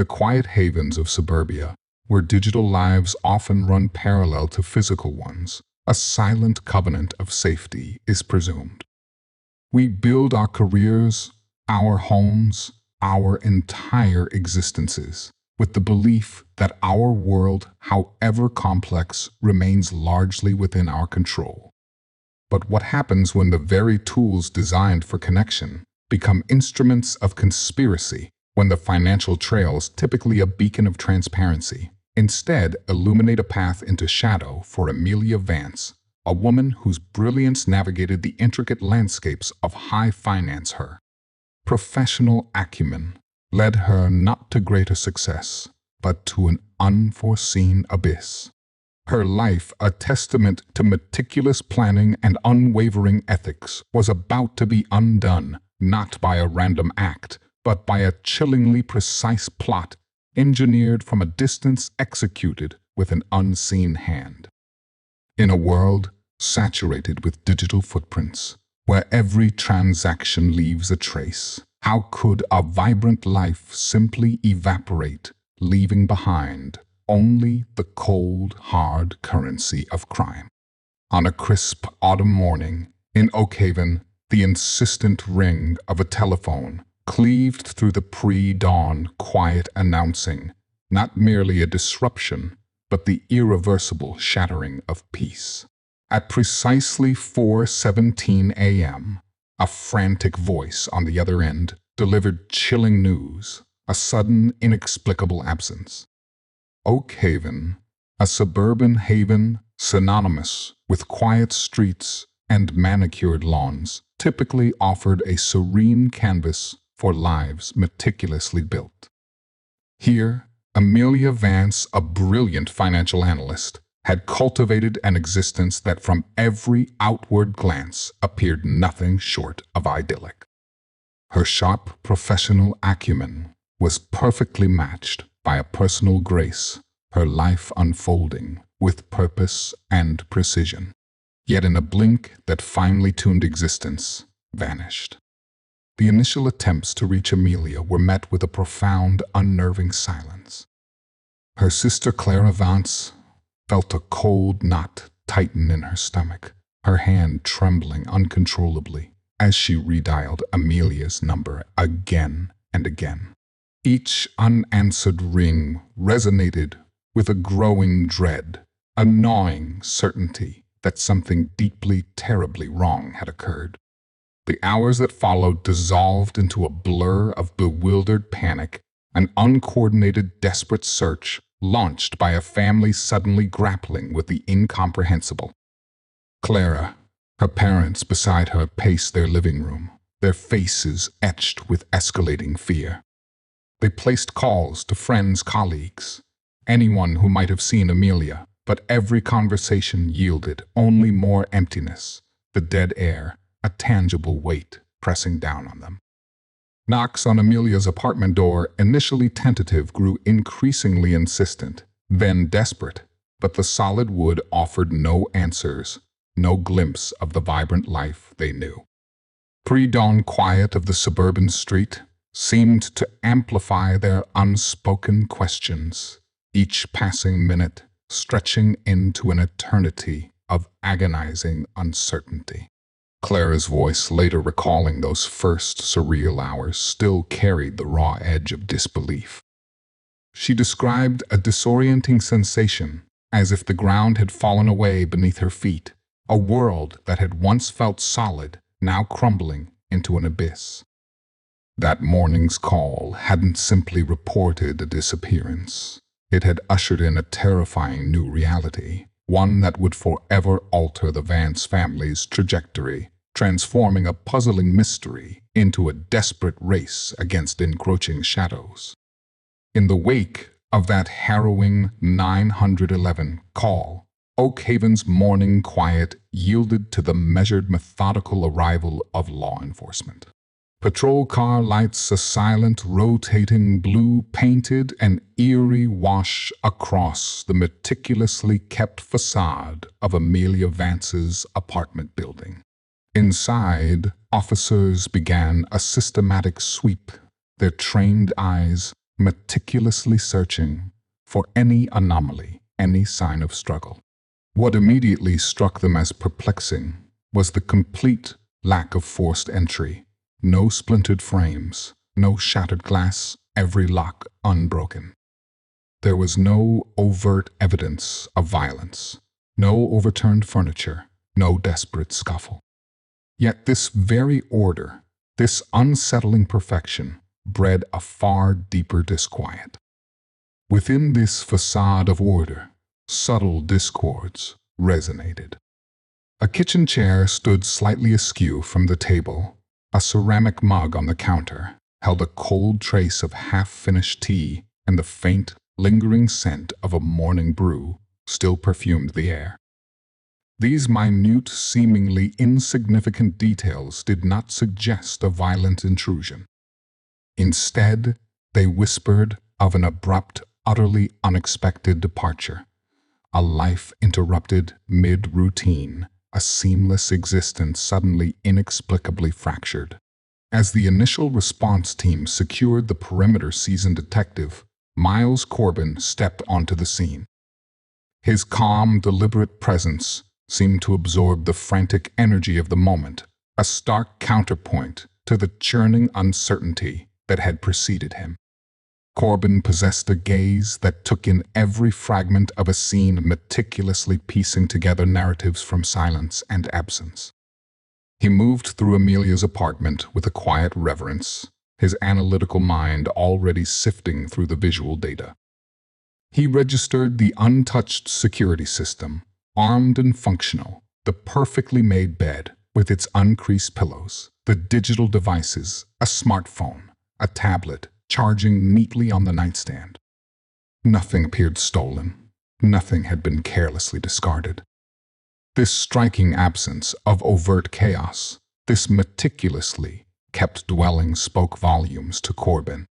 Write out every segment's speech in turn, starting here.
the quiet havens of suburbia, where digital lives often run parallel to physical ones, a silent covenant of safety is presumed. We build our careers, our homes, our entire existences with the belief that our world, however complex, remains largely within our control. But what happens when the very tools designed for connection become instruments of conspiracy, when the financial trails, typically a beacon of transparency, instead illuminate a path into shadow for Amelia Vance, a woman whose brilliance navigated the intricate landscapes of high finance? Her professional acumen led her not to greater success, but to an unforeseen abyss. Her life, a testament to meticulous planning and unwavering ethics, was about to be undone, not by a random act, but by a chillingly precise plot, engineered from a distance, executed with an unseen hand. In a world saturated with digital footprints, where every transaction leaves a trace, how could a vibrant life simply evaporate, leaving behind only the cold, hard currency of crime? On a crisp autumn morning in Oakhaven, the insistent ring of a telephone cleaved through the pre-dawn quiet, announcing not merely a disruption, but the irreversible shattering of peace. At precisely 4:17 a.m., a frantic voice on the other end delivered chilling news: a sudden, inexplicable absence. Oakhaven, a suburban haven synonymous with quiet streets and manicured lawns, typically offered a serene canvas for lives meticulously built. Here, Amelia Vance, a brilliant financial analyst, had cultivated an existence that from every outward glance appeared nothing short of idyllic. Her sharp professional acumen was perfectly matched by a personal grace, her life unfolding with purpose and precision. Yet in a blink that finely tuned existence vanished. The initial attempts to reach Amelia were met with a profound, unnerving silence. Her sister Clara Vance felt a cold knot tighten in her stomach, her hand trembling uncontrollably as she redialed Amelia's number again and again. Each unanswered ring resonated with a growing dread, a gnawing certainty that something deeply, terribly wrong had occurred. The hours that followed dissolved into a blur of bewildered panic, an uncoordinated, desperate search launched by a family suddenly grappling with the incomprehensible. Clara, her parents beside her, paced their living room, their faces etched with escalating fear. They placed calls to friends, colleagues, anyone who might have seen Amelia, but every conversation yielded only more emptiness, the dead air, a tangible weight pressing down on them. Knocks on Amelia's apartment door, initially tentative, grew increasingly insistent, then desperate, but the solid wood offered no answers, no glimpse of the vibrant life they knew. Pre-dawn quiet of the suburban street seemed to amplify their unspoken questions, each passing minute stretching into an eternity of agonizing uncertainty. Clara's voice, later recalling those first surreal hours, still carried the raw edge of disbelief. She described a disorienting sensation, as if the ground had fallen away beneath her feet, a world that had once felt solid, now crumbling into an abyss. That morning's call hadn't simply reported a disappearance. It had ushered in a terrifying new reality, one that would forever alter the Vance family's trajectory, transforming a puzzling mystery into a desperate race against encroaching shadows. In the wake of that harrowing 911 call, Oakhaven's morning quiet yielded to the measured, methodical arrival of law enforcement. Patrol car lights, a silent, rotating blue, painted an eerie wash across the meticulously kept facade of Amelia Vance's apartment building. Inside, officers began a systematic sweep, their trained eyes meticulously searching for any anomaly, any sign of struggle. What immediately struck them as perplexing was the complete lack of forced entry. No splintered frames, no shattered glass, every lock unbroken. There was no overt evidence of violence, no overturned furniture, no desperate scuffle. Yet this very order, this unsettling perfection, bred a far deeper disquiet. Within this facade of order, subtle discords resonated. A kitchen chair stood slightly askew from the table. A ceramic mug on the counter held a cold trace of half-finished tea, and the faint, lingering scent of a morning brew still perfumed the air. These minute, seemingly insignificant details did not suggest a violent intrusion. Instead, they whispered of an abrupt, utterly unexpected departure, a life interrupted mid-routine, a seamless existence suddenly inexplicably fractured. As the initial response team secured the perimeter, seasoned detective Miles Corbin stepped onto the scene. His calm, deliberate presence seemed to absorb the frantic energy of the moment, a stark counterpoint to the churning uncertainty that had preceded him. Corbin possessed a gaze that took in every fragment of a scene, meticulously piecing together narratives from silence and absence. He moved through Amelia's apartment with a quiet reverence, his analytical mind already sifting through the visual data. He registered the untouched security system, armed and functional, the perfectly made bed with its uncreased pillows, the digital devices, a smartphone, a tablet, charging neatly on the nightstand. Nothing appeared stolen. Nothing had been carelessly discarded. This striking absence of overt chaos, this meticulously kept dwelling spoke volumes to Corbin.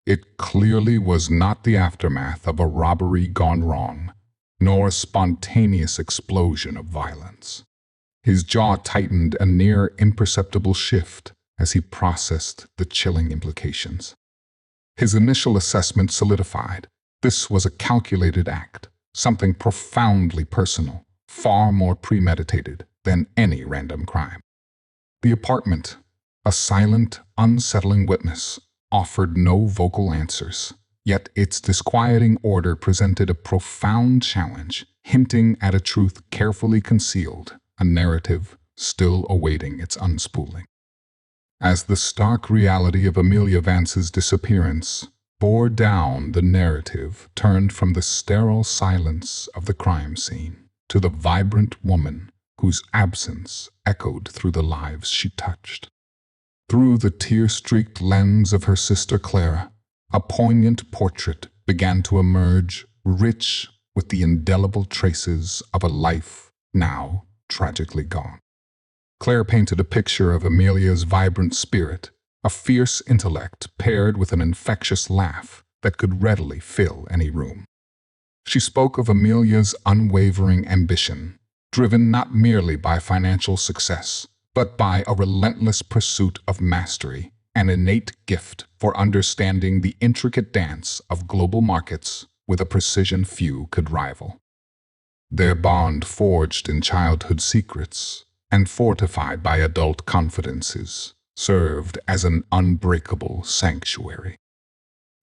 It clearly was not the aftermath of a robbery gone wrong, nor a spontaneous explosion of violence. His jaw tightened a near imperceptible shift as he processed the chilling implications. His initial assessment solidified. This was a calculated act, something profoundly personal, far more premeditated than any random crime. The apartment, a silent, unsettling witness, offered no vocal answers, yet its disquieting order presented a profound challenge, hinting at a truth carefully concealed, a narrative still awaiting its unspooling. As the stark reality of Amelia Vance's disappearance bore down, the narrative turned from the sterile silence of the crime scene to the vibrant woman whose absence echoed through the lives she touched. Through the tear-streaked lens of her sister Clara, a poignant portrait began to emerge, rich with the indelible traces of a life now tragically gone. Claire painted a picture of Amelia's vibrant spirit, a fierce intellect paired with an infectious laugh that could readily fill any room. She spoke of Amelia's unwavering ambition, driven not merely by financial success, but by a relentless pursuit of mastery, an innate gift for understanding the intricate dance of global markets with a precision few could rival. Their bond, forged in childhood secrets and fortified by adult confidences, served as an unbreakable sanctuary.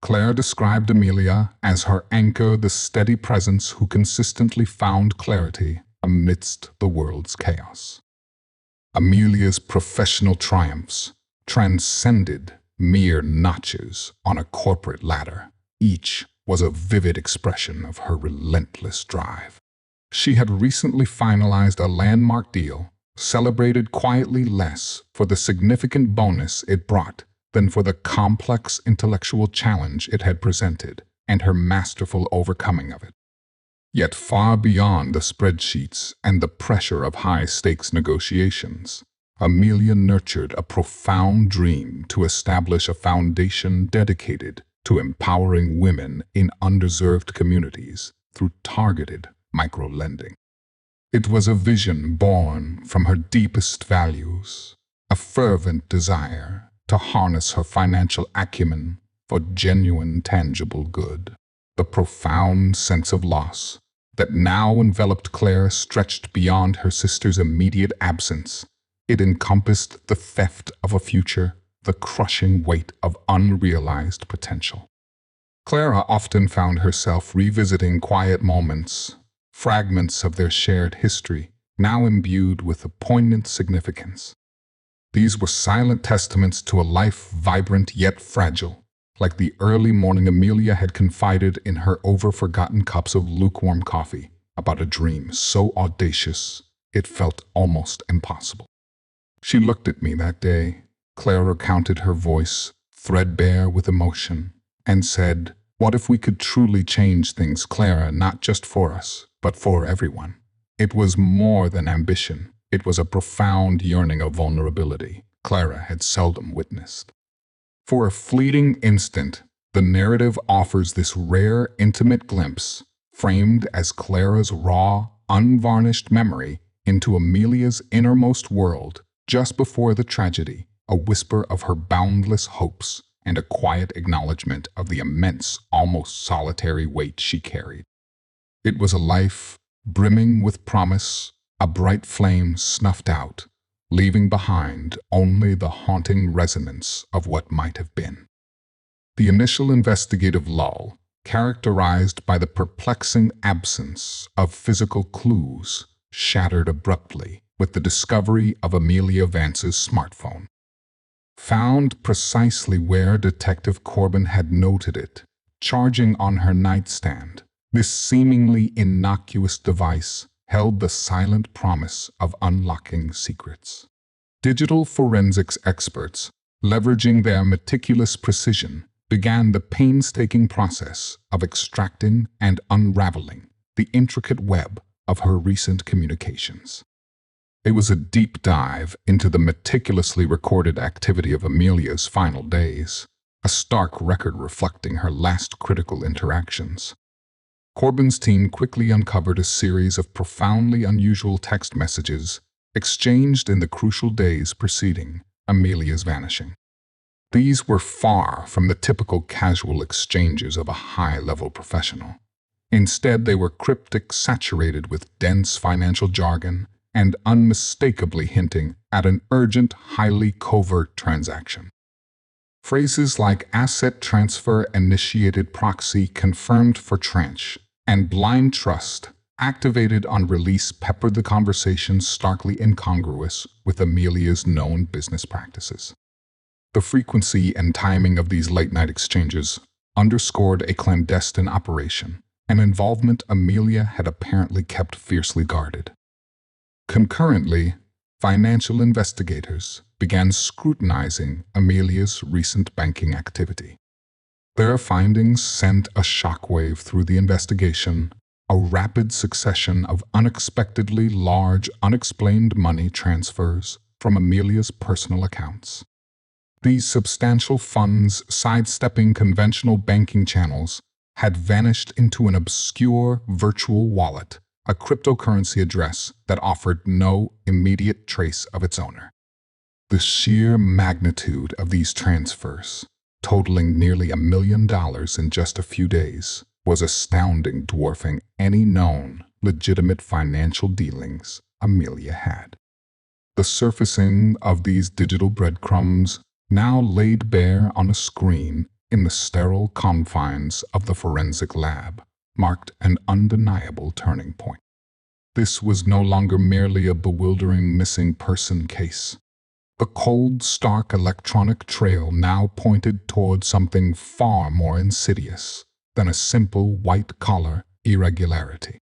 Claire described Amelia as her anchor, the steady presence who consistently found clarity amidst the world's chaos. Amelia's professional triumphs transcended mere notches on a corporate ladder. Each was a vivid expression of her relentless drive. She had recently finalized a landmark deal, celebrated quietly less for the significant bonus it brought than for the complex intellectual challenge it had presented and her masterful overcoming of it. Yet far beyond the spreadsheets and the pressure of high-stakes negotiations, Amelia nurtured a profound dream to establish a foundation dedicated to empowering women in underserved communities through targeted microlending. It was a vision born from her deepest values, a fervent desire to harness her financial acumen for genuine, tangible good. The profound sense of loss that now enveloped Clara stretched beyond her sister's immediate absence. It encompassed the theft of a future, the crushing weight of unrealized potential. Clara often found herself revisiting quiet moments, fragments of their shared history, now imbued with a poignant significance. These were silent testaments to a life vibrant yet fragile, like the early morning Amelia had confided in her over-forgotten cups of lukewarm coffee about a dream so audacious it felt almost impossible. She looked at me that day, Clara recounted, her voice threadbare with emotion, and said, "What if we could truly change things, Clara, not just for us, but for everyone?" It was more than ambition. It was a profound yearning of vulnerability Clara had seldom witnessed. For a fleeting instant, the narrative offers this rare, intimate glimpse, framed as Clara's raw, unvarnished memory into Amelia's innermost world just before the tragedy, a whisper of her boundless hopes and a quiet acknowledgement of the immense, almost solitary weight she carried. It was a life brimming with promise, a bright flame snuffed out, leaving behind only the haunting resonance of what might have been. The initial investigative lull, characterized by the perplexing absence of physical clues, shattered abruptly with the discovery of Amelia Vance's smartphone. Found precisely where Detective Corbin had noted it, charging on her nightstand, this seemingly innocuous device held the silent promise of unlocking secrets. Digital forensics experts, leveraging their meticulous precision, began the painstaking process of extracting and unraveling the intricate web of her recent communications. It was a deep dive into the meticulously recorded activity of Amelia's final days, a stark record reflecting her last critical interactions. Corbin's team quickly uncovered a series of profoundly unusual text messages exchanged in the crucial days preceding Amelia's vanishing. These were far from the typical casual exchanges of a high-level professional. Instead, they were cryptic, saturated with dense financial jargon, and unmistakably hinting at an urgent, highly covert transaction. Phrases like asset transfer initiated, proxy confirmed for tranche, and blind trust activated on release peppered the conversation, starkly incongruous with Amelia's known business practices. The frequency and timing of these late-night exchanges underscored a clandestine operation, an involvement Amelia had apparently kept fiercely guarded. Concurrently, financial investigators began scrutinizing Amelia's recent banking activity. Their findings sent a shockwave through the investigation, a rapid succession of unexpectedly large, unexplained money transfers from Amelia's personal accounts. These substantial funds, sidestepping conventional banking channels, had vanished into an obscure virtual wallet, a cryptocurrency address that offered no immediate trace of its owner. The sheer magnitude of these transfers, totaling nearly $1 million in just a few days, was astounding, dwarfing any known legitimate financial dealings Amelia had. The surfacing of these digital breadcrumbs, now laid bare on a screen in the sterile confines of the forensic lab, marked an undeniable turning point. This was no longer merely a bewildering missing person case. The cold, stark electronic trail now pointed toward something far more insidious than a simple white-collar irregularity.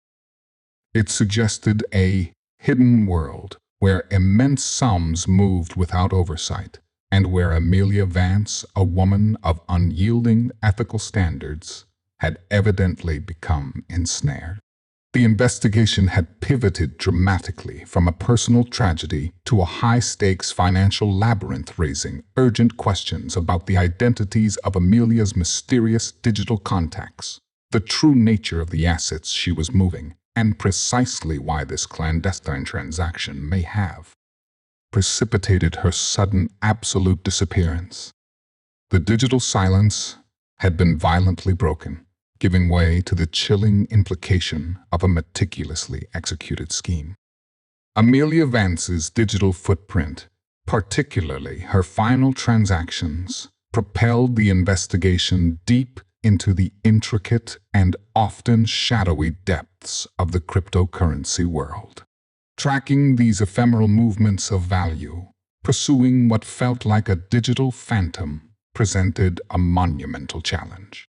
It suggested a hidden world where immense sums moved without oversight, and where Amelia Vance, a woman of unyielding ethical standards, had evidently become ensnared. The investigation had pivoted dramatically from a personal tragedy to a high-stakes financial labyrinth, raising urgent questions about the identities of Amelia's mysterious digital contacts, the true nature of the assets she was moving, and precisely why this clandestine transaction may have precipitated her sudden absolute disappearance. The digital silence, had been violently broken, giving way to the chilling implication of a meticulously executed scheme. Amelia Vance's digital footprint, particularly her final transactions, propelled the investigation deep into the intricate and often shadowy depths of the cryptocurrency world. Tracking these ephemeral movements of value, pursuing what felt like a digital phantom, presented a monumental challenge.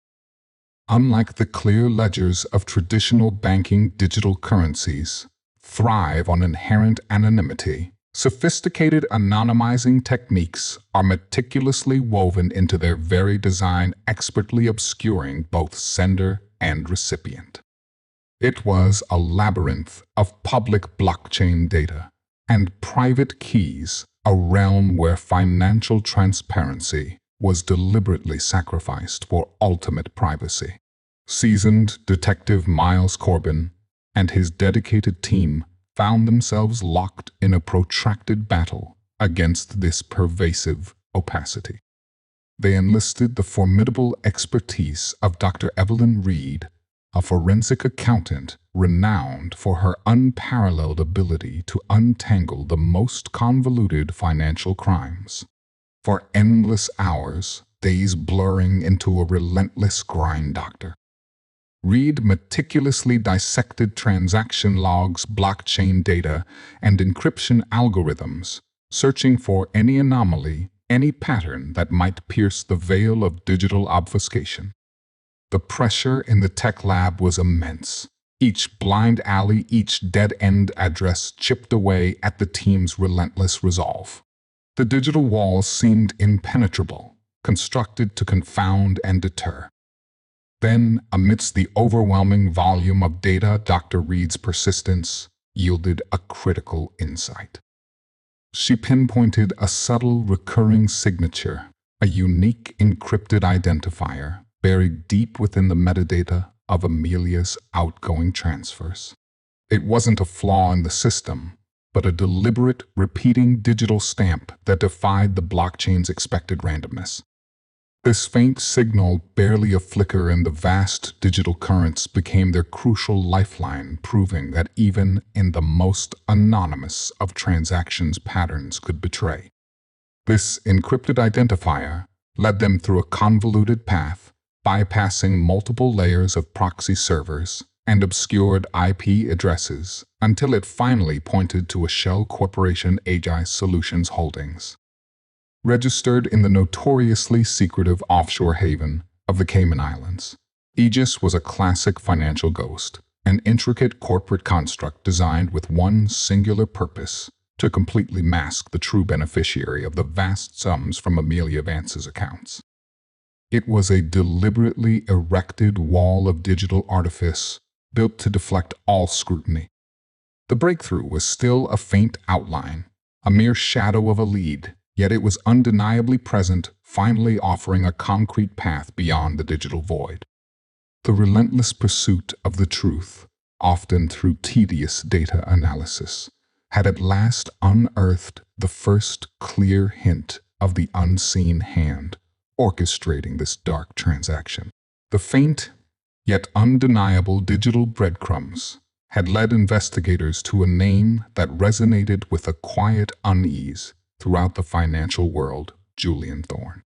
Unlike the clear ledgers of traditional banking, digital currencies thrive on inherent anonymity. Sophisticated anonymizing techniques are meticulously woven into their very design, expertly obscuring both sender and recipient. It was a labyrinth of public blockchain data and private keys, a realm where financial transparency was deliberately sacrificed for ultimate privacy. Seasoned detective Miles Corbin and his dedicated team found themselves locked in a protracted battle against this pervasive opacity. They enlisted the formidable expertise of Dr. Evelyn Reed, a forensic accountant renowned for her unparalleled ability to untangle the most convoluted financial crimes. For endless hours, days blurring into a relentless grind, Dr. Reed meticulously dissected transaction logs, blockchain data, and encryption algorithms, searching for any anomaly, any pattern that might pierce the veil of digital obfuscation. The pressure in the tech lab was immense. Each blind alley, each dead-end address chipped away at the team's relentless resolve. The digital walls seemed impenetrable, constructed to confound and deter. Then, amidst the overwhelming volume of data, Dr. Reed's persistence yielded a critical insight. She pinpointed a subtle recurring signature, a unique encrypted identifier buried deep within the metadata of Amelia's outgoing transfers. It wasn't a flaw in the system, but a deliberate, repeating digital stamp that defied the blockchain's expected randomness. This faint signal, barely a flicker in the vast digital currents, became their crucial lifeline, proving that even in the most anonymous of transactions, patterns could betray. This encrypted identifier led them through a convoluted path, bypassing multiple layers of proxy servers and obscured IP addresses until it finally pointed to a shell corporation, Aegis Solutions Holdings. Registered in the notoriously secretive offshore haven of the Cayman Islands, Aegis was a classic financial ghost, an intricate corporate construct designed with one singular purpose: to completely mask the true beneficiary of the vast sums from Amelia Vance's accounts. It was a deliberately erected wall of digital artifice built to deflect all scrutiny. The breakthrough was still a faint outline, a mere shadow of a lead, yet it was undeniably present, finally offering a concrete path beyond the digital void. The relentless pursuit of the truth, often through tedious data analysis, had at last unearthed the first clear hint of the unseen hand orchestrating this dark transaction. The faint, yet undeniable digital breadcrumbs had led investigators to a name that resonated with a quiet unease throughout the financial world: Julian Thorne.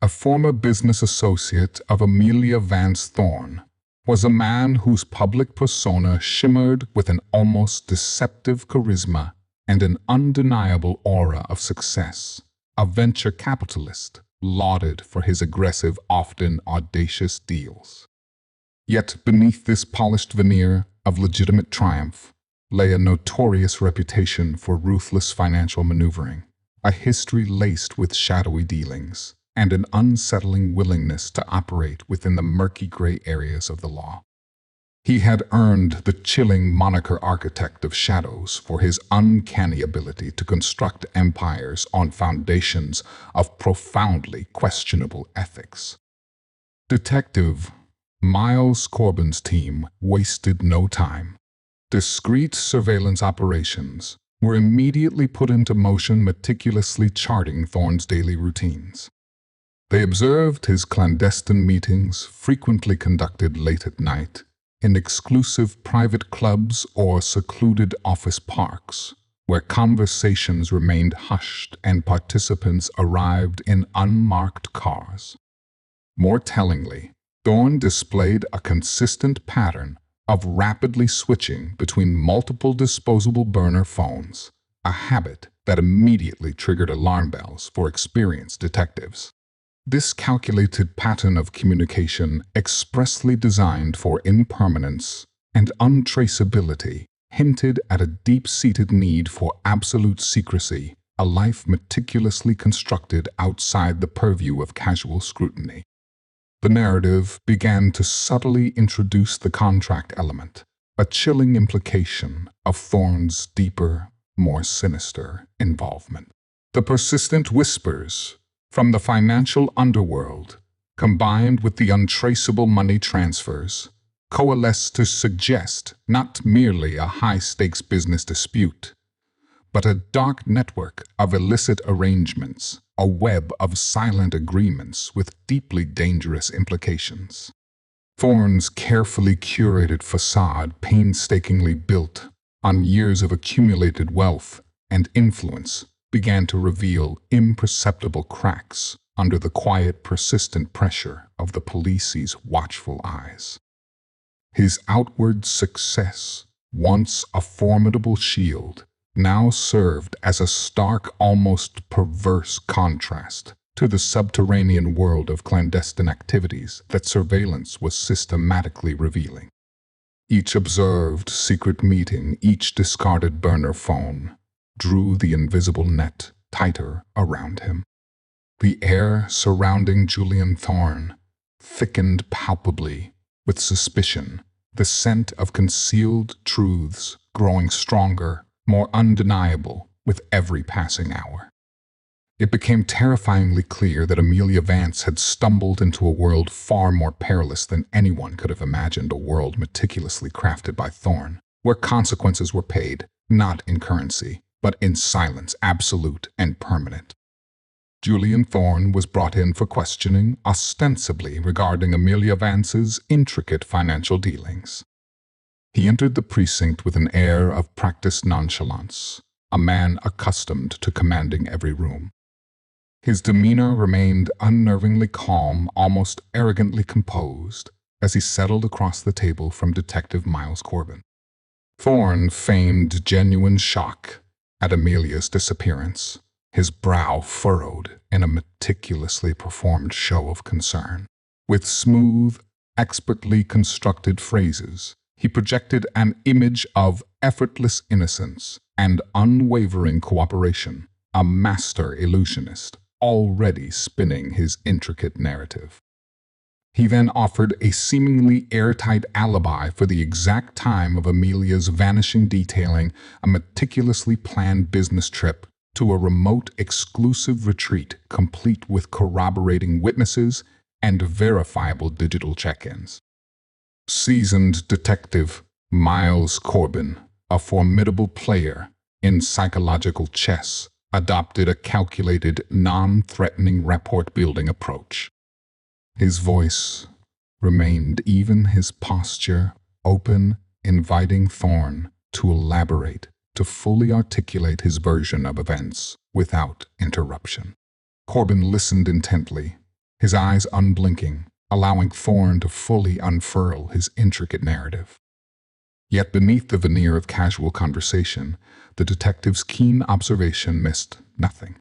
A former business associate of Amelia Vance, Thorne was a man whose public persona shimmered with an almost deceptive charisma and an undeniable aura of success, a venture capitalist lauded for his aggressive, often audacious deals. Yet beneath this polished veneer of legitimate triumph lay a notorious reputation for ruthless financial maneuvering, a history laced with shadowy dealings, and an unsettling willingness to operate within the murky gray areas of the law. He had earned the chilling moniker Architect of Shadows for his uncanny ability to construct empires on foundations of profoundly questionable ethics. Detective Miles Corbin's team wasted no time. Discreet surveillance operations were immediately put into motion, meticulously charting Thorne's daily routines. They observed his clandestine meetings, frequently conducted late at night, in exclusive private clubs or secluded office parks, where conversations remained hushed and participants arrived in unmarked cars. More tellingly, Thorne displayed a consistent pattern of rapidly switching between multiple disposable burner phones, a habit that immediately triggered alarm bells for experienced detectives. This calculated pattern of communication, expressly designed for impermanence and untraceability, hinted at a deep-seated need for absolute secrecy, a life meticulously constructed outside the purview of casual scrutiny. The narrative began to subtly introduce the contract element, a chilling implication of Thorne's deeper, more sinister involvement. The persistent whispers from the financial underworld, combined with the untraceable money transfers, coalesced to suggest not merely a high-stakes business dispute, but a dark network of illicit arrangements, a web of silent agreements with deeply dangerous implications. Thorne's carefully curated facade, painstakingly built on years of accumulated wealth and influence, began to reveal imperceptible cracks under the quiet, persistent pressure of the police's watchful eyes. His outward success, once a formidable shield, now served as a stark, almost perverse contrast to the subterranean world of clandestine activities that surveillance was systematically revealing. Each observed secret meeting, each discarded burner phone, drew the invisible net tighter around him. The air surrounding Julian Thorne thickened palpably with suspicion, the scent of concealed truths growing stronger, more undeniable with every passing hour. It became terrifyingly clear that Amelia Vance had stumbled into a world far more perilous than anyone could have imagined, a world meticulously crafted by Thorne, where consequences were paid, not in currency, but in silence, absolute and permanent. Julian Thorne was brought in for questioning, ostensibly regarding Amelia Vance's intricate financial dealings. He entered the precinct with an air of practiced nonchalance, a man accustomed to commanding every room. His demeanor remained unnervingly calm, almost arrogantly composed, as he settled across the table from Detective Miles Corbin. Thorne feigned genuine shock at Amelia's disappearance, his brow furrowed in a meticulously performed show of concern. With smooth, expertly constructed phrases, he projected an image of effortless innocence and unwavering cooperation, a master illusionist, already spinning his intricate narrative. He then offered a seemingly airtight alibi for the exact time of Amelia's vanishing, detailing a meticulously planned business trip to a remote, exclusive retreat complete with corroborating witnesses and verifiable digital check-ins. Seasoned detective Miles Corbin, a formidable player in psychological chess, adopted a calculated, non-threatening rapport-building approach. His voice remained even, his posture open, inviting Thorne to elaborate, to fully articulate his version of events without interruption. Corbin listened intently, his eyes unblinking, allowing Thorne to fully unfurl his intricate narrative. Yet beneath the veneer of casual conversation, the detective's keen observation missed nothing.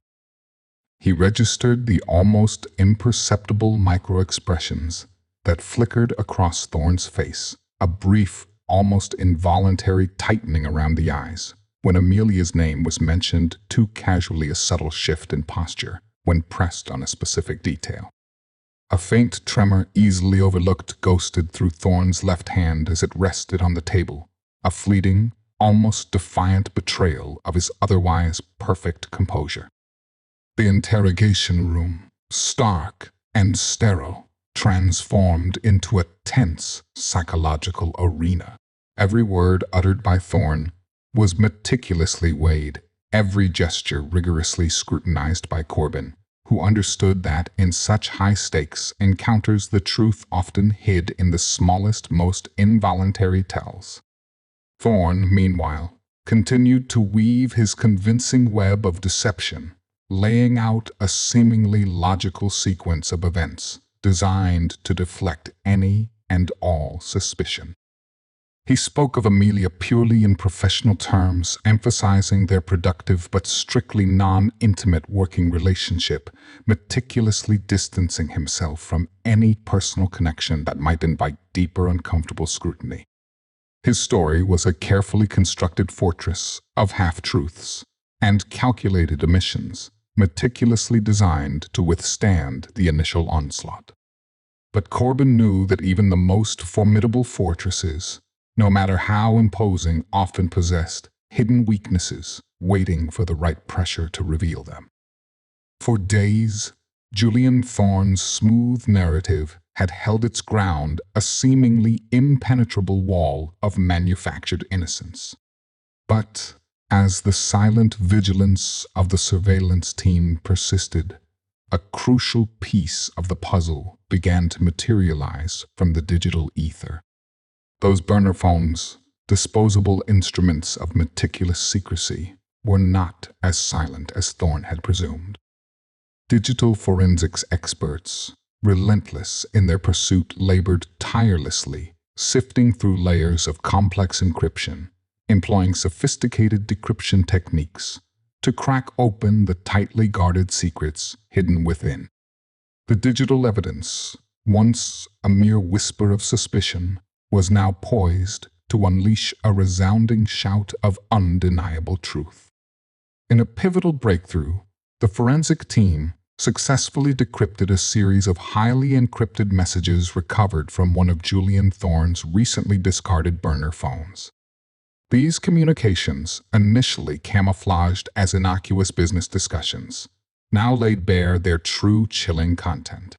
He registered the almost imperceptible micro-expressions that flickered across Thorne's face, a brief, almost involuntary tightening around the eyes when Amelia's name was mentioned, too casually a subtle shift in posture when pressed on a specific detail. A faint tremor, easily overlooked, ghosted through Thorne's left hand as it rested on the table, a fleeting, almost defiant betrayal of his otherwise perfect composure. The interrogation room, stark and sterile, transformed into a tense psychological arena. Every word uttered by Thorne was meticulously weighed, every gesture rigorously scrutinized by Corbin, who understood that in such high-stakes encounters the truth often hid in the smallest, most involuntary tells. Thorne, meanwhile, continued to weave his convincing web of deception, laying out a seemingly logical sequence of events designed to deflect any and all suspicion. He spoke of Amelia purely in professional terms, emphasizing their productive but strictly non-intimate working relationship, meticulously distancing himself from any personal connection that might invite deeper uncomfortable scrutiny. His story was a carefully constructed fortress of half-truths and calculated omissions, meticulously designed to withstand the initial onslaught. But Corbin knew that even the most formidable fortresses, no matter how imposing, often possessed hidden weaknesses waiting for the right pressure to reveal them. For days, Julian Thorne's smooth narrative had held its ground, a seemingly impenetrable wall of manufactured innocence. But as the silent vigilance of the surveillance team persisted, a crucial piece of the puzzle began to materialize from the digital ether. Those burner phones, disposable instruments of meticulous secrecy, were not as silent as Thorne had presumed. Digital forensics experts, relentless in their pursuit, labored tirelessly, sifting through layers of complex encryption, employing sophisticated decryption techniques to crack open the tightly guarded secrets hidden within. The digital evidence, once a mere whisper of suspicion, was now poised to unleash a resounding shout of undeniable truth. In a pivotal breakthrough, the forensic team successfully decrypted a series of highly encrypted messages recovered from one of Julian Thorne's recently discarded burner phones. These communications, initially camouflaged as innocuous business discussions, now laid bare their true chilling content.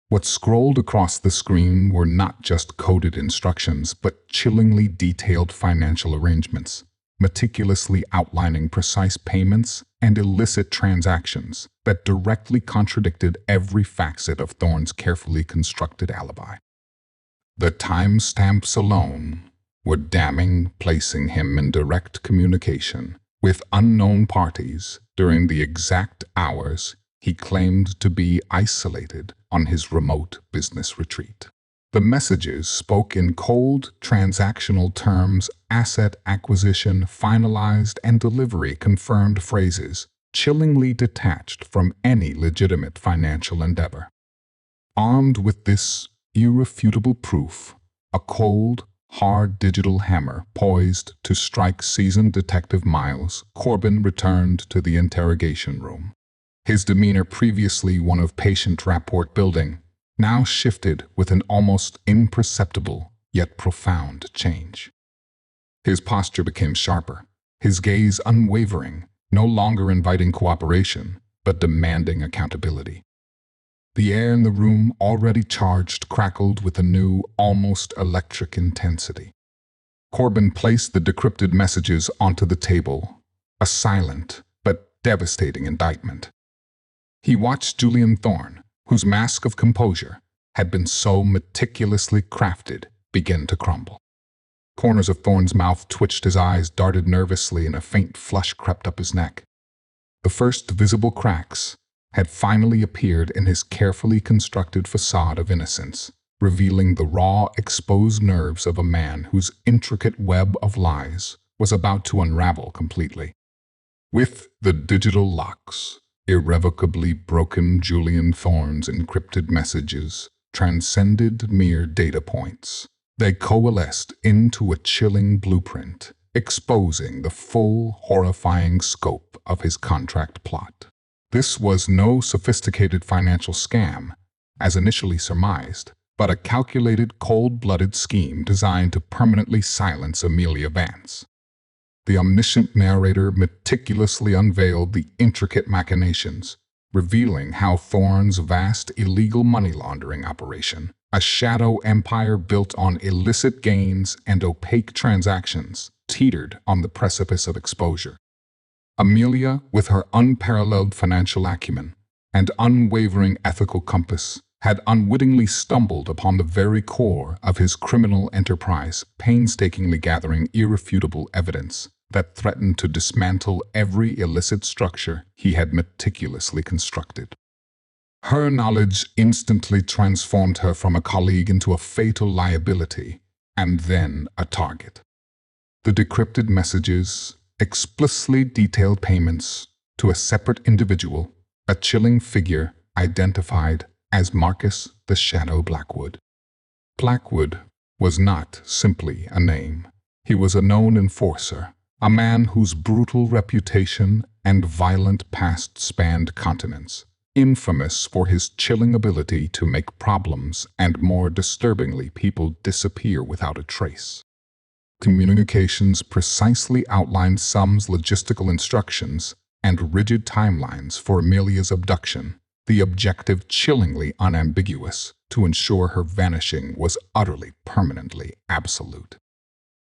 What scrolled across the screen were not just coded instructions, but chillingly detailed financial arrangements, meticulously outlining precise payments and illicit transactions that directly contradicted every facet of Thorne's carefully constructed alibi. The timestamps alone were damning, placing him in direct communication with unknown parties during the exact hours he claimed to be isolated on his remote business retreat. The messages spoke in cold, transactional terms, asset acquisition, finalized, and delivery confirmed phrases, chillingly detached from any legitimate financial endeavor. Armed with this irrefutable proof, a cold, hard digital hammer poised to strike seasoned Detective Miles, Corbin returned to the interrogation room. His demeanor, previously one of patient rapport building, now shifted with an almost imperceptible yet profound change. His posture became sharper, his gaze unwavering, no longer inviting cooperation, but demanding accountability. The air in the room, already charged, crackled with a new, almost electric intensity. Corbin placed the decrypted messages onto the table, a silent but devastating indictment. He watched Julian Thorne, whose mask of composure had been so meticulously crafted, begin to crumble. Corners of Thorne's mouth twitched, his eyes darted nervously, and a faint flush crept up his neck. The first visible cracks had finally appeared in his carefully constructed facade of innocence, revealing the raw, exposed nerves of a man whose intricate web of lies was about to unravel completely. With the digital locks irrevocably broken, Julian Thorne's encrypted messages transcended mere data points. They coalesced into a chilling blueprint, exposing the full, horrifying scope of his contract plot. This was no sophisticated financial scam, as initially surmised, but a calculated, cold-blooded scheme designed to permanently silence Amelia Vance. The omniscient narrator meticulously unveiled the intricate machinations, revealing how Thorne's vast illegal money laundering operation, a shadow empire built on illicit gains and opaque transactions, teetered on the precipice of exposure. Amelia, with her unparalleled financial acumen and unwavering ethical compass had unwittingly stumbled upon the very core of his criminal enterprise, painstakingly gathering irrefutable evidence that threatened to dismantle every illicit structure he had meticulously constructed. Her knowledge instantly transformed her from a colleague into a fatal liability, and then a target. The decrypted messages explicitly detailed payments to a separate individual, a chilling figure identified as Marcus the Shadow Blackwood. Blackwood was not simply a name. He was a known enforcer, a man whose brutal reputation and violent past spanned continents, infamous for his chilling ability to make problems and, more disturbingly, people disappear without a trace. Communications precisely outlined Sum's logistical instructions and rigid timelines for Amelia's abduction, the objective chillingly unambiguous to ensure her vanishing was utterly, permanently absolute.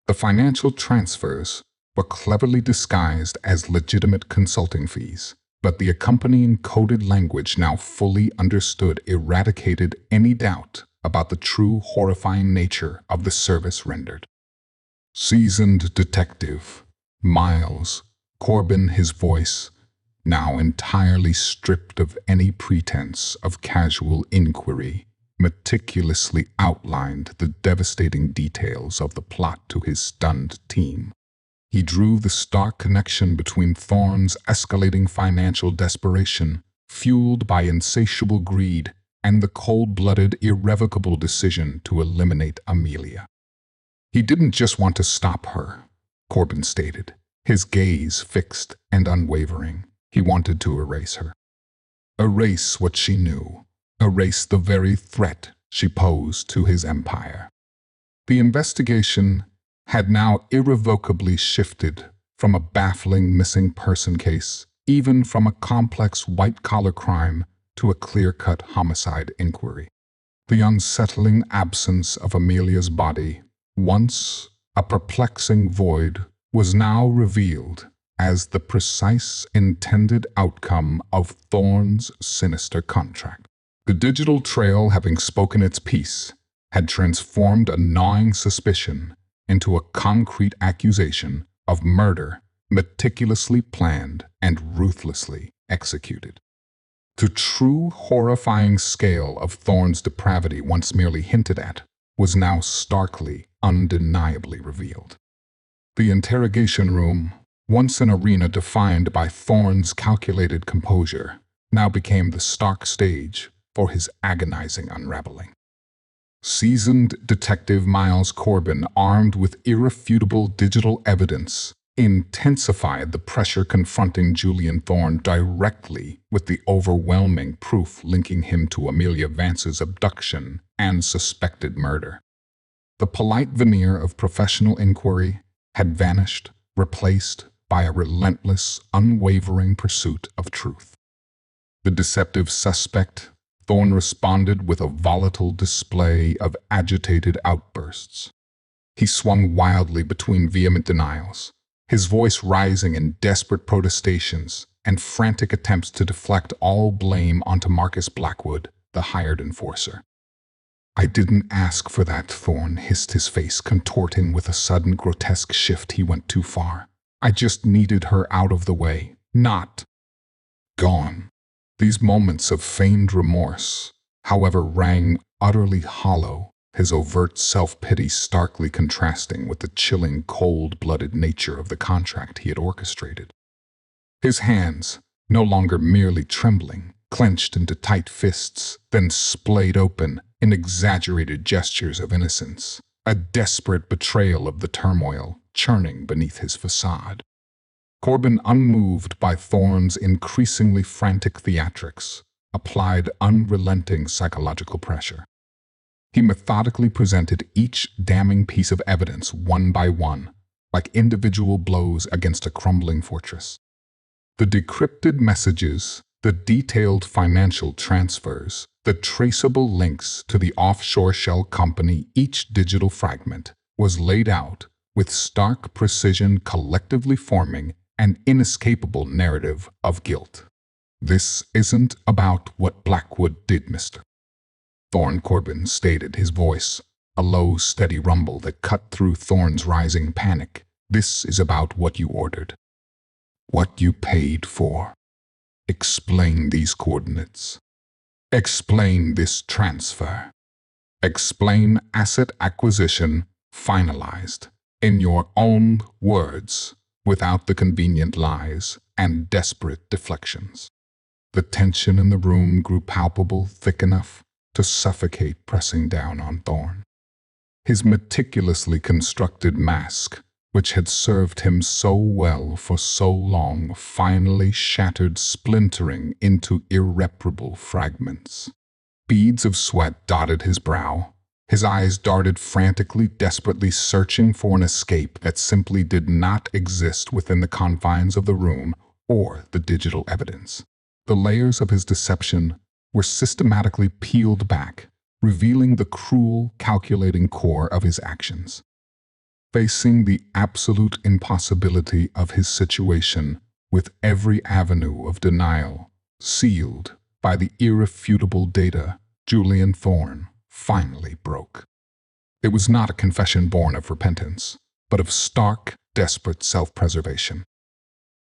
The financial transfers were cleverly disguised as legitimate consulting fees, but the accompanying coded language now fully understood eradicated any doubt about the true horrifying nature of the service rendered. Seasoned detective Miles Corbin, his voice now entirely stripped of any pretense of casual inquiry, meticulously outlined the devastating details of the plot to his stunned team. He drew the stark connection between Thorne's escalating financial desperation, fueled by insatiable greed, and the cold-blooded, irrevocable decision to eliminate Amelia. He didn't just want to stop her, Corbin stated, his gaze fixed and unwavering. He wanted to erase her. Erase what she knew. Erase the very threat she posed to his empire. The investigation had now irrevocably shifted from a baffling missing person case, even from a complex white-collar crime, to a clear-cut homicide inquiry. The unsettling absence of Amelia's body, once a perplexing void, was now revealed as the precise intended outcome of Thorne's sinister contract. The digital trail, having spoken its piece, had transformed a gnawing suspicion into a concrete accusation of murder meticulously planned and ruthlessly executed. The true horrifying scale of Thorne's depravity, once merely hinted at, was now starkly, undeniably revealed. The interrogation room, once an arena defined by Thorne's calculated composure, now became the stark stage for his agonizing unraveling. Seasoned detective Miles Corbin, armed with irrefutable digital evidence, intensified the pressure confronting Julian Thorne directly with the overwhelming proof linking him to Amelia Vance's abduction and suspected murder. The polite veneer of professional inquiry had vanished, replaced by a relentless, unwavering pursuit of truth. The deceptive suspect, Thorne responded with a volatile display of agitated outbursts. He swung wildly between vehement denials, his voice rising in desperate protestations and frantic attempts to deflect all blame onto Marcus Blackwood, the hired enforcer. "I didn't ask for that," Thorne hissed, his face contorting with a sudden grotesque shift. "He went too far. I just needed her out of the way, not gone." These moments of feigned remorse, however, rang utterly hollow, his overt self-pity starkly contrasting with the chilling, cold-blooded nature of the contract he had orchestrated. His hands, no longer merely trembling, clenched into tight fists, then splayed open in exaggerated gestures of innocence, a desperate betrayal of the turmoil churning beneath his facade. Corbin, unmoved by Thorne's increasingly frantic theatrics, applied unrelenting psychological pressure. He methodically presented each damning piece of evidence one by one, like individual blows against a crumbling fortress. The decrypted messages, the detailed financial transfers, the traceable links to the offshore shell company, each digital fragment was laid out with stark precision, collectively forming an inescapable narrative of guilt. "This isn't about what Blackwood did, Mr. Thorne," Corbin stated, his voice a low, steady rumble that cut through Thorne's rising panic. "This is about what you ordered. What you paid for. Explain these coordinates. Explain this transfer. Explain asset acquisition finalized, in your own words, without the convenient lies and desperate deflections." The tension in the room grew palpable, thick enough to suffocate, pressing down on Thorne. His meticulously constructed mask, which had served him so well for so long, finally shattered, splintering into irreparable fragments. Beads of sweat dotted his brow. His eyes darted frantically, desperately searching for an escape that simply did not exist within the confines of the room or the digital evidence. The layers of his deception were systematically peeled back, revealing the cruel, calculating core of his actions. Facing the absolute impossibility of his situation, with every avenue of denial sealed by the irrefutable data, Julian Thorne finally broke. It was not a confession born of repentance, but of stark, desperate self-preservation.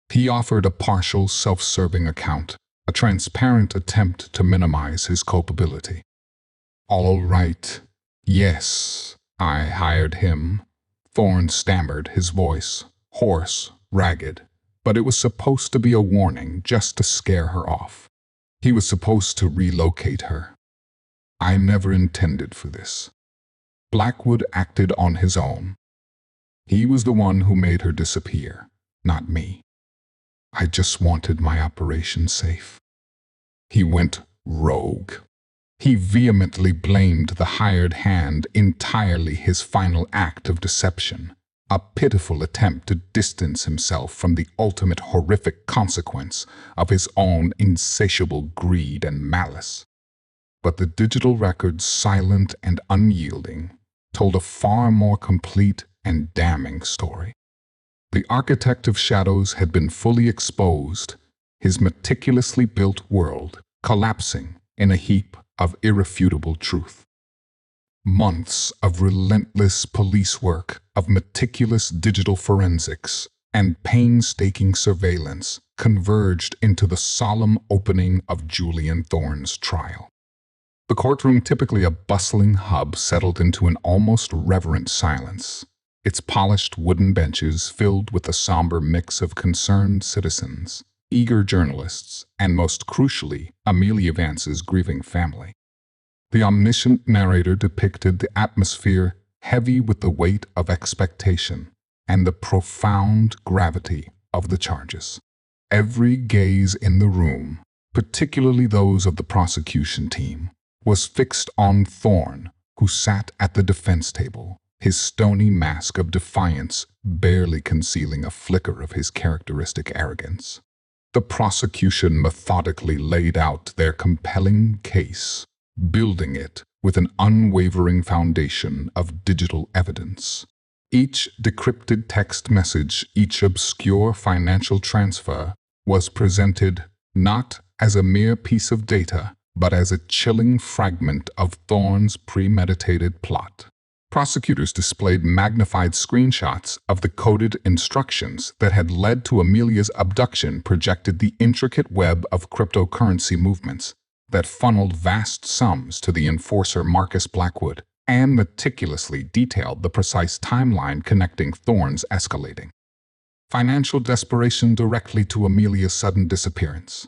He offered a partial, self-serving account, a transparent attempt to minimize his culpability. "All right. Yes, I hired him," Thorne stammered, his voice hoarse, ragged, but it was supposed to be a warning, just to scare her off. He was supposed to relocate her. "I never intended for this. Blackwood acted on his own. He was the one who made her disappear, not me. I just wanted my operation safe." He went rogue. He vehemently blamed the hired hand, entirely his final act of deception, a pitiful attempt to distance himself from the ultimate horrific consequence of his own insatiable greed and malice. But the digital records, silent and unyielding, told a far more complete and damning story. The architect of shadows had been fully exposed, his meticulously built world collapsing in a heap of irrefutable truth. Months of relentless police work, of meticulous digital forensics, and painstaking surveillance converged into the solemn opening of Julian Thorne's trial. The courtroom, typically a bustling hub, settled into an almost reverent silence, its polished wooden benches filled with a somber mix of concerned citizens, eager journalists, and most crucially, Amelia Vance's grieving family. The omniscient narrator depicted the atmosphere heavy with the weight of expectation and the profound gravity of the charges. Every gaze in the room, particularly those of the prosecution team, was fixed on Thorne, who sat at the defense table, his stony mask of defiance barely concealing a flicker of his characteristic arrogance. The prosecution methodically laid out their compelling case, building it with an unwavering foundation of digital evidence. Each decrypted text message, each obscure financial transfer was presented not as a mere piece of data, but as a chilling fragment of Thorne's premeditated plot. Prosecutors displayed magnified screenshots of the coded instructions that had led to Amelia's abduction, projected the intricate web of cryptocurrency movements that funneled vast sums to the enforcer Marcus Blackwood, and meticulously detailed the precise timeline connecting Thorne's escalating financial desperation directly to Amelia's sudden disappearance.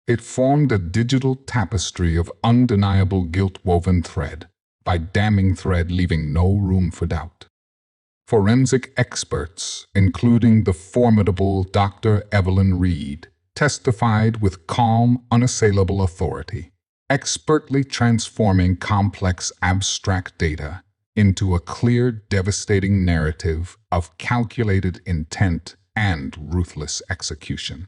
It formed a digital tapestry of undeniable guilt-woven thread, by damning thread leaving no room for doubt. Forensic experts, including the formidable Dr. Evelyn Reed, testified with calm, unassailable authority, expertly transforming complex, abstract data into a clear, devastating narrative of calculated intent and ruthless execution.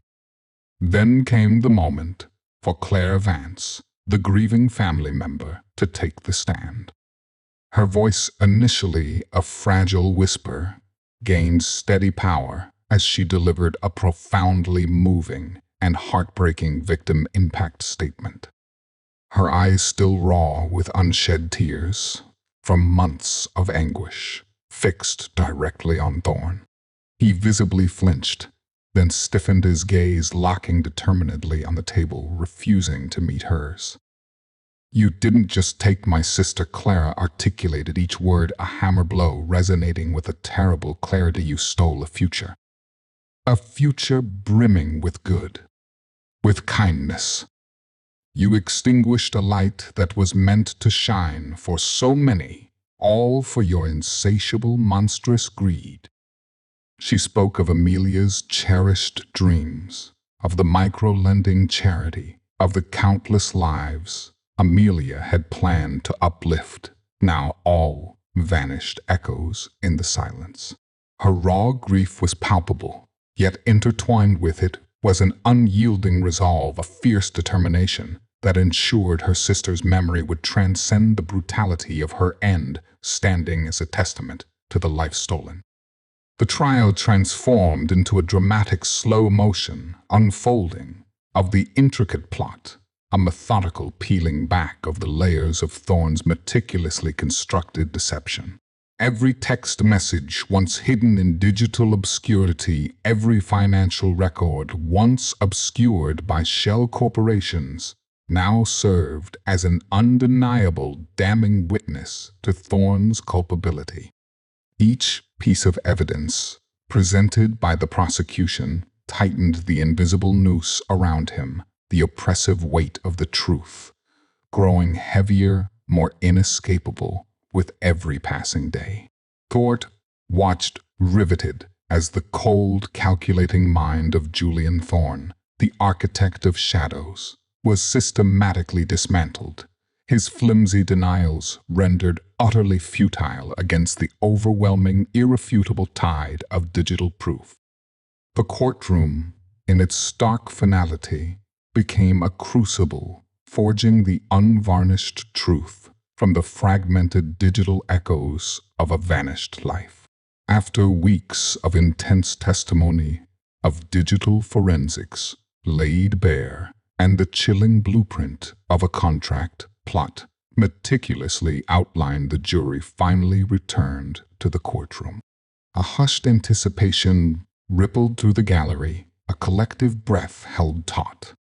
Then came the moment for Claire Vance, the grieving family member, to take the stand. Her voice, initially a fragile whisper, gained steady power as she delivered a profoundly moving and heartbreaking victim impact statement. Her eyes still raw with unshed tears from months of anguish, fixed directly on Thorne. He visibly flinched, then stiffened his gaze, locking determinedly on the table, refusing to meet hers. "You didn't just take my sister," Clara articulated, each word a hammer blow, resonating with a terrible clarity. "You stole a future. A future brimming with good, with kindness. You extinguished a light that was meant to shine for so many, all for your insatiable, monstrous greed." She spoke of Amelia's cherished dreams, of the micro-lending charity, of the countless lives Amelia had planned to uplift, now all vanished echoes in the silence. Her raw grief was palpable, yet intertwined with it was an unyielding resolve, a fierce determination that ensured her sister's memory would transcend the brutality of her end, standing as a testament to the life stolen. The trial transformed into a dramatic slow-motion unfolding of the intricate plot, a methodical peeling back of the layers of Thorne's meticulously constructed deception. Every text message once hidden in digital obscurity, every financial record once obscured by shell corporations, now served as an undeniable, damning witness to Thorne's culpability. Each piece of evidence presented by the prosecution tightened the invisible noose around him, the oppressive weight of the truth, growing heavier, more inescapable with every passing day. Thorne watched riveted as the cold, calculating mind of Julian Thorne, the architect of shadows, was systematically dismantled, his flimsy denials rendered utterly futile against the overwhelming, irrefutable tide of digital proof. The courtroom, in its stark finality, became a crucible, forging the unvarnished truth from the fragmented digital echoes of a vanished life. After weeks of intense testimony, of digital forensics laid bare, and the chilling blueprint of a contract plot meticulously outlined, the jury finally returned to the courtroom. A hushed anticipation rippled through the gallery, a collective breath held taut.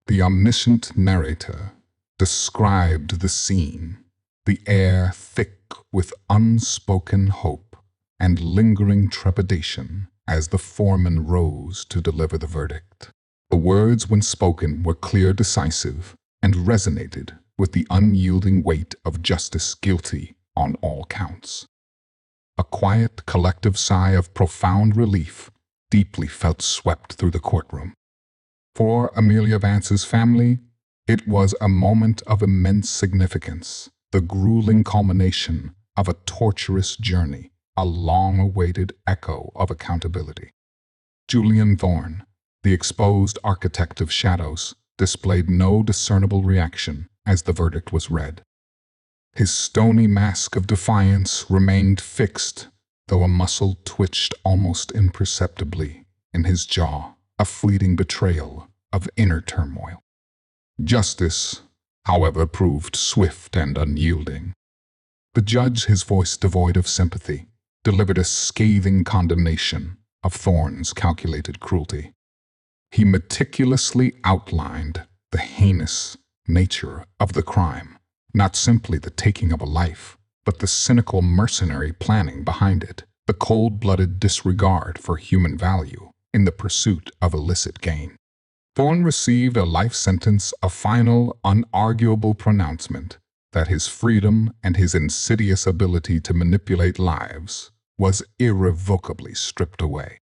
The omniscient narrator described the scene, the air thick with unspoken hope and lingering trepidation as the foreman rose to deliver the verdict. The words, when spoken, were clear, decisive, and resonated with the unyielding weight of justice, guilty on all counts. A quiet, collective sigh of profound relief, deeply felt, swept through the courtroom. For Amelia Vance's family, it was a moment of immense significance, the grueling culmination of a torturous journey, a long-awaited echo of accountability. Julian Thorne, the exposed architect of shadows, displayed no discernible reaction as the verdict was read. His stony mask of defiance remained fixed, though a muscle twitched almost imperceptibly in his jaw, a fleeting betrayal of inner turmoil. Justice, however, proved swift and unyielding. The judge, his voice devoid of sympathy, delivered a scathing condemnation of Thorne's calculated cruelty. He meticulously outlined the heinous nature of the crime, not simply the taking of a life, but the cynical mercenary planning behind it, the cold-blooded disregard for human value in the pursuit of illicit gain. Thorne received a life sentence, a final, unarguable pronouncement that his freedom and his insidious ability to manipulate lives was irrevocably stripped away.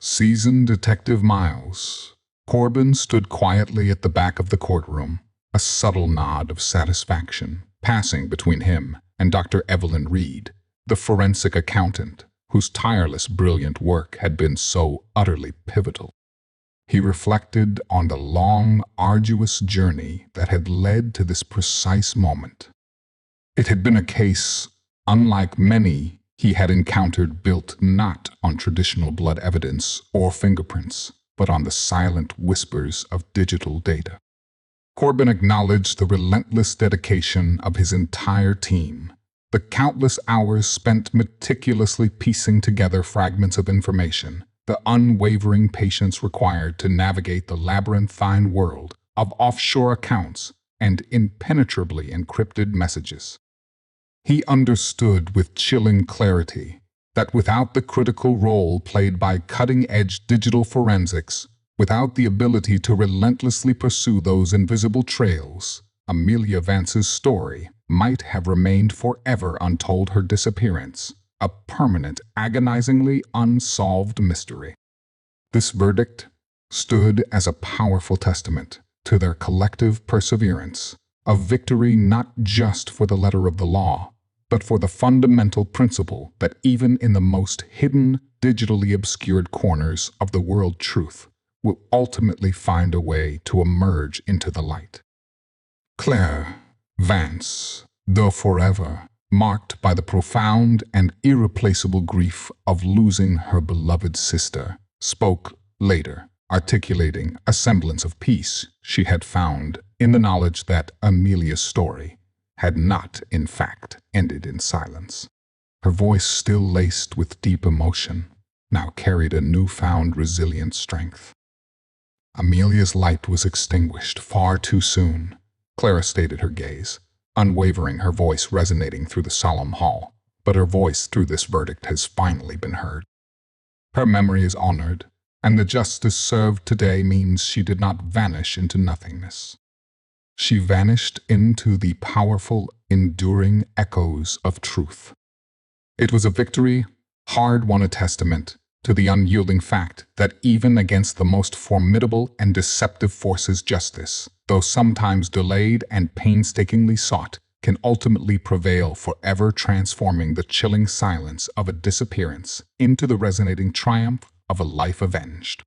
Seasoned Detective Miles Corbin stood quietly at the back of the courtroom, a subtle nod of satisfaction passing between him and Dr. Evelyn Reed, the forensic accountant whose tireless, brilliant work had been so utterly pivotal. He reflected on the long, arduous journey that had led to this precise moment. It had been a case unlike many he had encountered, built not on traditional blood evidence or fingerprints, but on the silent whispers of digital data. Corbin acknowledged the relentless dedication of his entire team, the countless hours spent meticulously piecing together fragments of information, the unwavering patience required to navigate the labyrinthine world of offshore accounts and impenetrably encrypted messages. He understood with chilling clarity that without the critical role played by cutting-edge digital forensics, without the ability to relentlessly pursue those invisible trails, Amelia Vance's story might have remained forever untold, her disappearance, a permanent, agonizingly unsolved mystery. This verdict stood as a powerful testament to their collective perseverance, a victory not just for the letter of the law, but for the fundamental principle that even in the most hidden, digitally obscured corners of the world, truth will ultimately find a way to emerge into the light. Claire Vance, though forever marked by the profound and irreplaceable grief of losing her beloved sister, spoke later, articulating a semblance of peace she had found in the knowledge that Amelia's story had not, in fact, ended in silence. Her voice, still laced with deep emotion, now carried a newfound resilient strength. Amelia's light was extinguished far too soon, Clara stated, her gaze unwavering, her voice resonating through the solemn hall. But her voice through this verdict has finally been heard. Her memory is honored, and the justice served today means she did not vanish into nothingness. She vanished into the powerful, enduring echoes of truth. It was a victory, hard-won, a testament to the unyielding fact that even against the most formidable and deceptive forces, justice, though sometimes delayed and painstakingly sought, can ultimately prevail, forever transforming the chilling silence of a disappearance into the resonating triumph of a life avenged.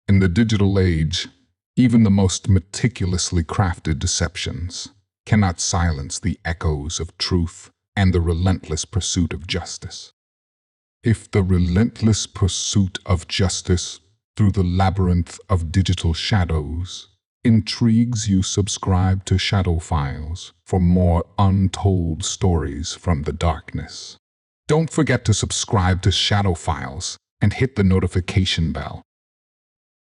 In the digital age, even the most meticulously crafted deceptions cannot silence the echoes of truth and the relentless pursuit of justice. If the relentless pursuit of justice through the labyrinth of digital shadows intrigues you, subscribe to Shadow Files for more untold stories from the darkness. Don't forget to subscribe to Shadow Files and hit the notification bell